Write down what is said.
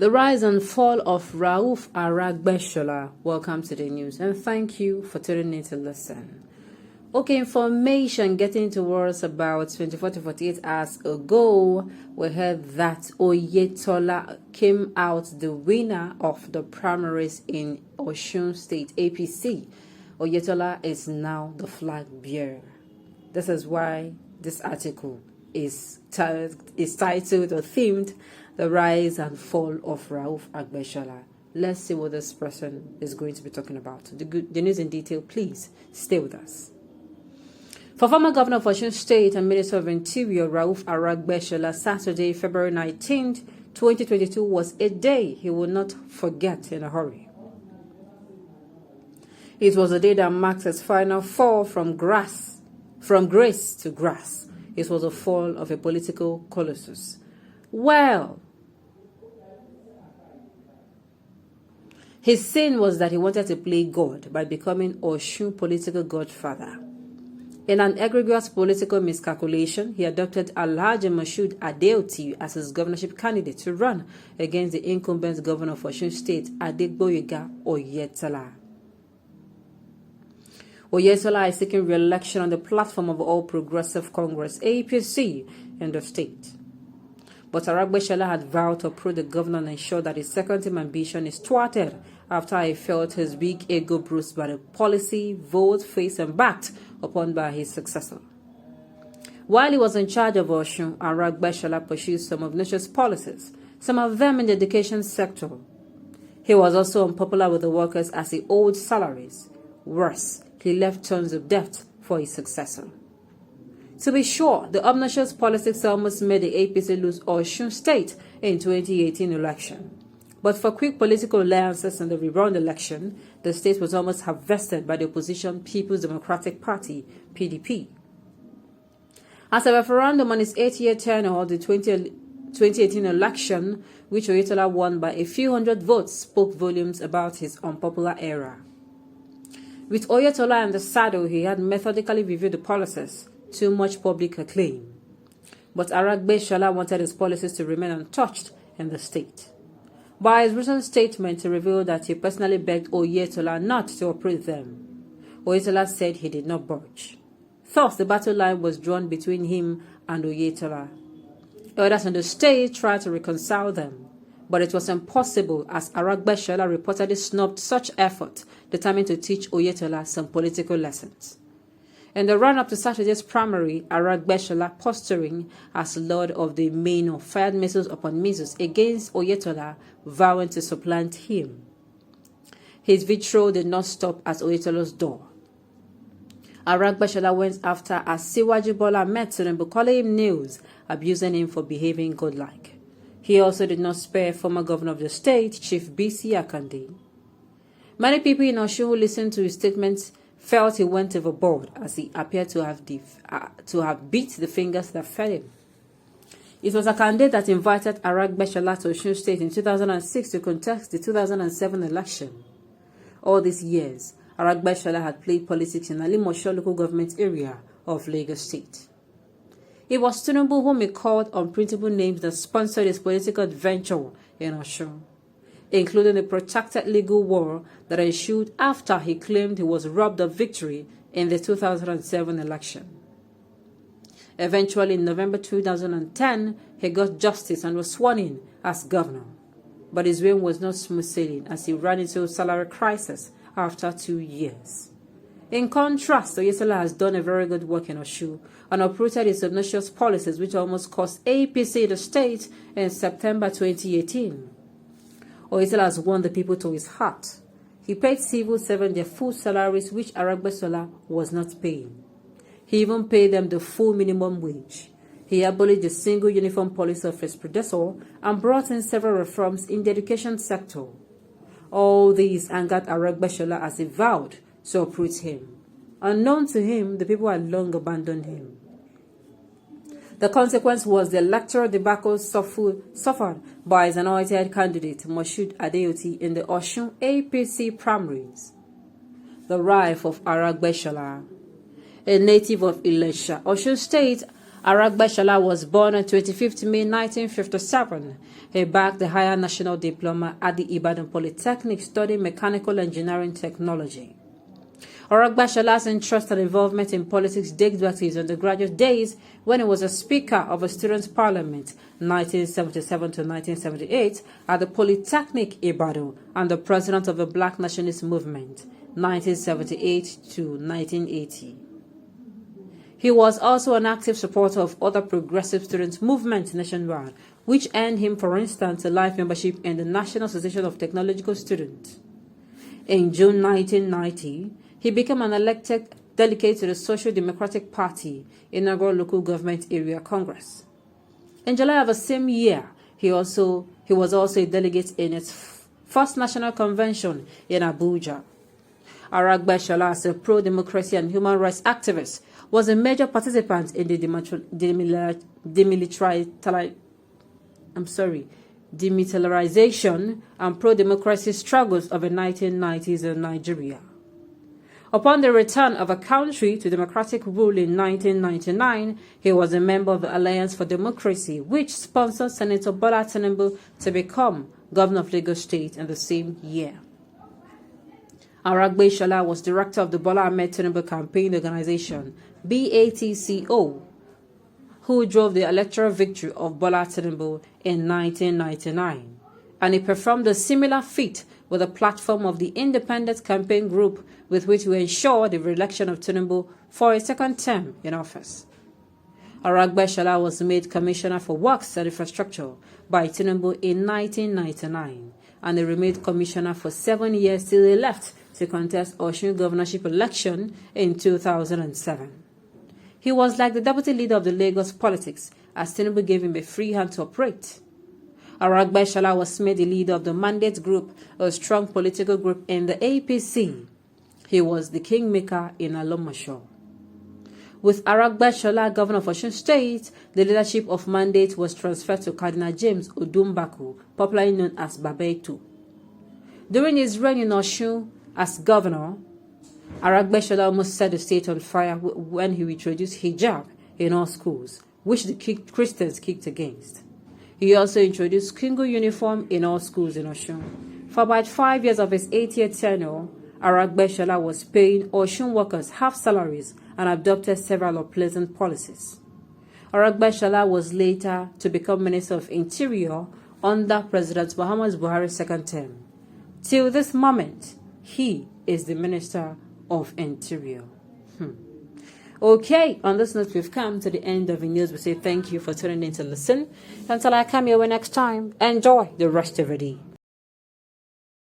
The rise and fall of Rauf Aregbesola. Welcome to the news and thank you for tuning in to listen. Okay, information getting towards about 24 to 48 hours ago, we heard that Oyetola came out the winner of the primaries in Osun State APC. Oyetola is now the flag bearer. This is why this article is titled or themed The Rise and Fall of Rauf Aregbesola. Let's see what this person is going to be talking about. The news in detail, please stay with us. For former Governor of Osun State and Minister of Interior Rauf Aregbesola, Saturday, February 19, 2022 was a day he will not forget in a hurry. It was a day that marked his final fall from grace to grass. It was a fall of a political colossus. Well, his sin was that he wanted to play God by becoming Osun political godfather. In an egregious political miscalculation, he adopted Alhaji Mashood Adeoti as his governorship candidate to run against the incumbent governor of Osun State, Aregbesola Oyetola. Oyetola is seeking re-election on the platform of All Progressive Congress, APC, in the state. But Aregbesola had vowed to approach the governor and ensure that his second-term ambition is thwarted after he felt his big ego bruised by the policy, vote, faced and backed upon by his successor. While he was in charge of Osun, Aregbesola pursued some obnoxious policies, some of them in the education sector. He was also unpopular with the workers as he owed salaries. Worse, he left tons of debt for his successor. To be sure, the obnoxious politics almost made the APC lose Osun State in 2018 election. But for quick political alliances in the rerun election, the state was almost harvested by the opposition People's Democratic Party, PDP. As a referendum on his 8-year tenure of the 2018 election, which Oyetola won by a few hundred votes, spoke volumes about his unpopular era. With Oyetola in the saddle, he had methodically reviewed the policies, to much public acclaim. But Aregbesola wanted his policies to remain untouched in the state. By his recent statement, he revealed that he personally begged Oyetola not to operate them. Oyetola said he did not budge. Thus, the battle line was drawn between him and Oyetola. Others in the state tried to reconcile them, but it was impossible as Aregbesola reportedly snubbed such effort, determined to teach Oyetola some political lessons. In the run-up to Saturday's primary, Aregbesola, posturing as Lord of the Main, fired missiles upon missiles against Oyetola, vowing to supplant him. His vitriol did not stop at Oyetola's door. Aregbesola went after Asiwaju Bola met Tinubu, calling him nails, abusing him for behaving godlike. He also did not spare former governor of the state, Chief B.C. Akande. Many people in Osun who listened to his statements felt he went overboard as he appeared to have beat the fingers that fed him. It was Akande that invited Aregbesola to Osun State in 2006 to contest the 2007 election. All these years, Aregbesola had played politics in Alimosho local government area of Lagos State. It was Tinubu whom he called unprintable names that sponsored his political adventure in Osun, including the protracted legal war that ensued after he claimed he was robbed of victory in the 2007 election. Eventually, in November 2010, he got justice and was sworn in as governor. But his reign was not smooth sailing as he ran into a salary crisis after 2 years. In contrast, Oyetola has done a very good work in Osun and uprooted his obnoxious policies which almost cost APC the state in September 2018. Oyetola has won the people to his heart. He paid civil servants their full salaries, which Aregbesola was not paying. He even paid them the full minimum wage. He abolished the single uniform policy of his predecessor and brought in several reforms in the education sector. All these angered Aregbesola as he vowed to uproot him. Unknown to him, the people had long abandoned him. The consequence was the electoral debacle suffered by his anointed candidate, Mashood Adeoti, in the Osun APC primaries. The rise of Aregbesola. A native of Ilesha, Osun State, Aregbesola was born on 25th May 1957. He bagged the Higher National Diploma at the Ibadan Polytechnic studying mechanical engineering technology. Aragbesola's interest and involvement in politics dates back to his undergraduate days when he was a Speaker of a Students' Parliament 1977 to 1978 at the Polytechnic Ibadan and the President of the Black Nationalist Movement 1978 to 1980. He was also an active supporter of other progressive students' movements nationwide, which earned him, for instance, a life membership in the National Association of Technological Students. In June 1990, he became an elected delegate to the Social Democratic Party inaugural local government area Congress. In July of the same year, he was also a delegate in its first national convention in Abuja. Aregbesola, as a pro-democracy and human rights activist, was a major participant in the demilitarization and pro-democracy struggles of the 1990s in Nigeria. Upon the return of a country to democratic rule in 1999, he was a member of the Alliance for Democracy, which sponsored Senator Bola Tinubu to become governor of Lagos State in the same year. Aregbesola was director of the Bola Ahmed Tinubu campaign organization, BATCO, who drove the electoral victory of Bola Tinubu in 1999, and he performed a similar feat with the platform of the Independent Campaign Group, with which we ensured the re-election of Tinubu for a second term in office. Aregbesola was made Commissioner for Works and Infrastructure by Tinubu in 1999, and he remained Commissioner for 7 years till he left to contest Osun governorship election in 2007. He was like the deputy leader of the Lagos politics, as Tinubu gave him a free hand to operate. Aregbesola was made the leader of the Mandate Group, a strong political group in the APC. He was the kingmaker in Alomasho. With Aregbesola governor of Osun State, the leadership of Mandate was transferred to Cardinal James Odumbaku, popularly known as Babetu. During his reign in Osun as governor, Aregbesola almost set the state on fire when he introduced hijab in all schools, which the Christians kicked against. He also introduced single uniform in all schools in Osun. For about 5 years of his 8-year tenure, Aregbesola was paying Osun workers half salaries and adopted several unpleasant policies. Aregbesola was later to become Minister of Interior under President Muhammad Buhari's second term. Till this moment, he is the Minister of Interior. Okay, on this note, we've come to the end of the news. We say thank you for tuning in to listen. Until I come your way next time, enjoy the rest of the day.